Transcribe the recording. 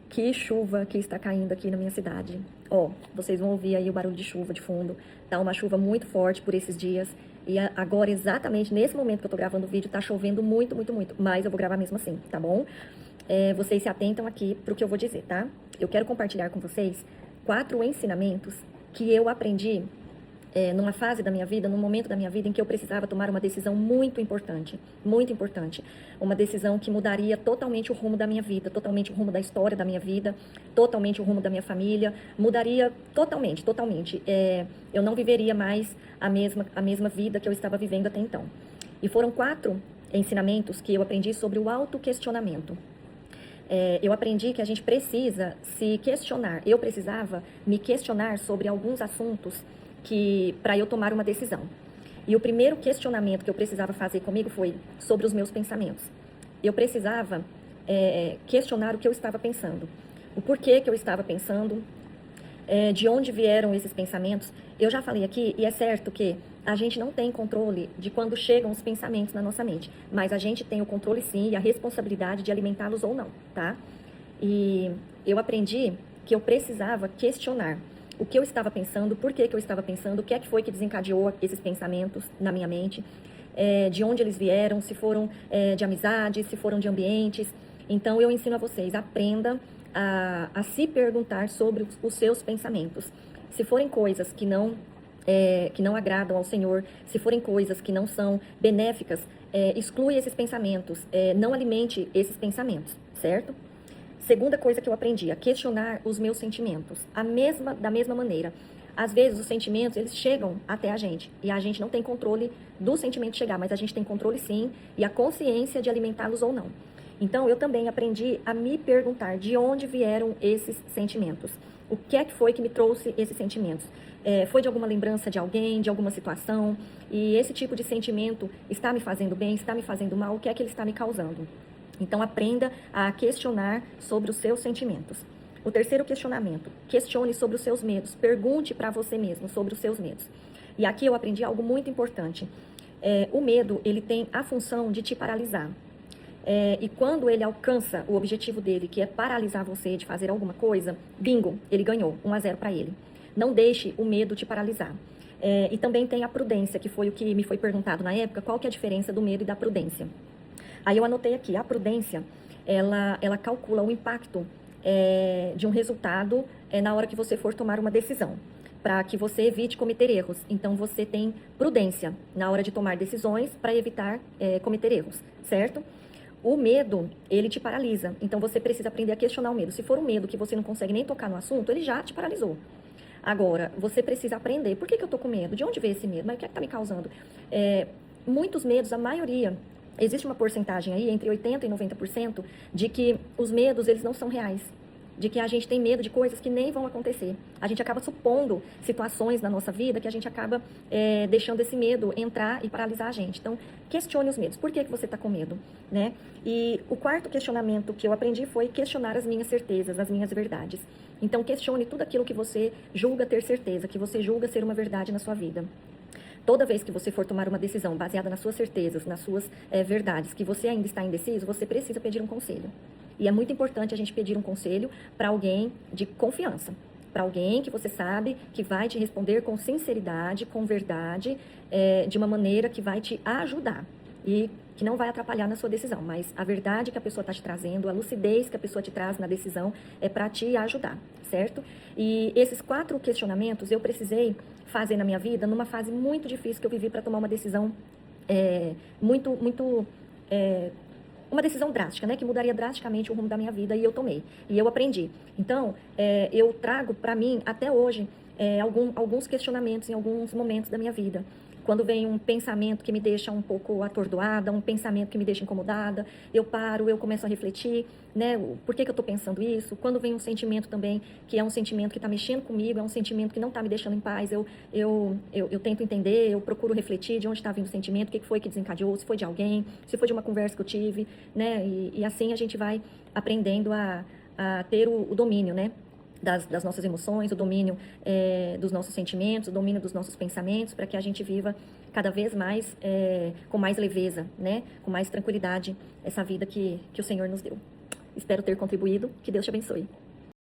Que chuva que está caindo aqui na minha cidade. Ó, vocês vão ouvir aí o barulho de chuva de fundo. Tá uma chuva muito forte por esses dias. E agora, exatamente nesse momento que eu tô gravando o vídeo, tá chovendo muito, muito, muito. Mas eu vou gravar mesmo assim, tá bom? Vocês se atentam aqui pro que eu vou dizer, tá? Eu quero compartilhar com vocês 4 ensinamentos que eu aprendi numa fase da minha vida, num momento da minha vida em que eu precisava tomar uma decisão muito importante, muito importante. Uma decisão que mudaria totalmente o rumo da minha vida, totalmente o rumo da história da minha vida, totalmente o rumo da minha família, mudaria totalmente, totalmente. Eu não viveria mais a mesma vida que eu estava vivendo até então. E foram 4 ensinamentos que eu aprendi sobre o autoquestionamento. Eu aprendi que a gente precisa se questionar. Eu precisava me questionar sobre alguns assuntos para eu tomar uma decisão. E o primeiro questionamento que eu precisava fazer comigo foi sobre os meus pensamentos. Eu precisava questionar o que eu estava pensando, o porquê que eu estava pensando, de onde vieram esses pensamentos. Eu já falei aqui, e é certo que a gente não tem controle de quando chegam os pensamentos na nossa mente, mas a gente tem o controle sim e a responsabilidade de alimentá-los ou não, tá? E eu aprendi que eu precisava questionar o que eu estava pensando, por que eu estava pensando, o que é que foi que desencadeou esses pensamentos na minha mente, de onde eles vieram, se foram de amizade, se foram de ambientes. Então, eu ensino a vocês, aprenda a se perguntar sobre os seus pensamentos. Se forem coisas que não agradam ao Senhor, se forem coisas que não são benéficas, exclui esses pensamentos, não alimente esses pensamentos, certo? Segunda coisa que eu aprendi, a questionar os meus sentimentos. Da mesma maneira. Às vezes os sentimentos, eles chegam até a gente. E a gente não tem controle do sentimento chegar, mas a gente tem controle sim e a consciência de alimentá-los ou não. Então, eu também aprendi a me perguntar de onde vieram esses sentimentos. O que é que foi que me trouxe esses sentimentos? Foi de alguma lembrança de alguém, de alguma situação? E esse tipo de sentimento está me fazendo bem, está me fazendo mal? O que é que ele está me causando? Então, aprenda a questionar sobre os seus sentimentos. O terceiro questionamento, questione sobre os seus medos. Pergunte para você mesmo sobre os seus medos. E aqui eu aprendi algo muito importante. O medo, ele tem a função de te paralisar. E quando ele alcança o objetivo dele, que é paralisar você de fazer alguma coisa, bingo, ele ganhou, 1-0 para ele. Não deixe o medo te paralisar. E também tem a prudência, que foi o que me foi perguntado na época, qual que é a diferença do medo e da prudência. Aí eu anotei aqui, a prudência, ela calcula o impacto de um resultado na hora que você for tomar uma decisão, para que você evite cometer erros. Então, você tem prudência na hora de tomar decisões para evitar cometer erros, certo? O medo, ele te paralisa. Então, você precisa aprender a questionar o medo. Se for um medo que você não consegue nem tocar no assunto, ele já te paralisou. Agora, você precisa aprender. Por que eu tô com medo? De onde veio esse medo? Mas o que é que tá me causando? Muitos medos, a maioria, existe uma porcentagem aí, entre 80% e 90%, de que os medos, eles não são reais. De que a gente tem medo de coisas que nem vão acontecer. A gente acaba supondo situações na nossa vida que a gente acaba deixando esse medo entrar e paralisar a gente. Então, questione os medos. Por que você está com medo? Né? E o quarto questionamento que eu aprendi foi questionar as minhas certezas, as minhas verdades. Então, questione tudo aquilo que você julga ter certeza, que você julga ser uma verdade na sua vida. Toda vez que você for tomar uma decisão baseada nas suas certezas, nas suas verdades, que você ainda está indeciso, você precisa pedir um conselho. E é muito importante a gente pedir um conselho para alguém de confiança. Para alguém que você sabe que vai te responder com sinceridade, com verdade, de uma maneira que vai te ajudar. E que não vai atrapalhar na sua decisão. Mas a verdade que a pessoa está te trazendo, a lucidez que a pessoa te traz na decisão é para te ajudar, certo? E esses 4 questionamentos eu precisei fazer na minha vida numa fase muito difícil que eu vivi para tomar uma decisão uma decisão drástica, né, que mudaria drasticamente o rumo da minha vida, e eu tomei, e eu aprendi. Então, eu trago para mim, até hoje, alguns questionamentos em alguns momentos da minha vida. Quando vem um pensamento que me deixa um pouco atordoada, um pensamento que me deixa incomodada, eu paro, eu começo a refletir, né, por que eu estou pensando isso? Quando vem um sentimento também, que é um sentimento que está mexendo comigo, é um sentimento que não está me deixando em paz, eu tento entender, eu procuro refletir de onde está vindo o sentimento, o que foi que desencadeou, se foi de alguém, se foi de uma conversa que eu tive, né, e assim a gente vai aprendendo a ter o domínio, né, das nossas emoções, o domínio dos nossos sentimentos, o domínio dos nossos pensamentos, para que a gente viva cada vez mais com mais leveza, né? Com mais tranquilidade, essa vida que o Senhor nos deu. Espero ter contribuído. Que Deus te abençoe.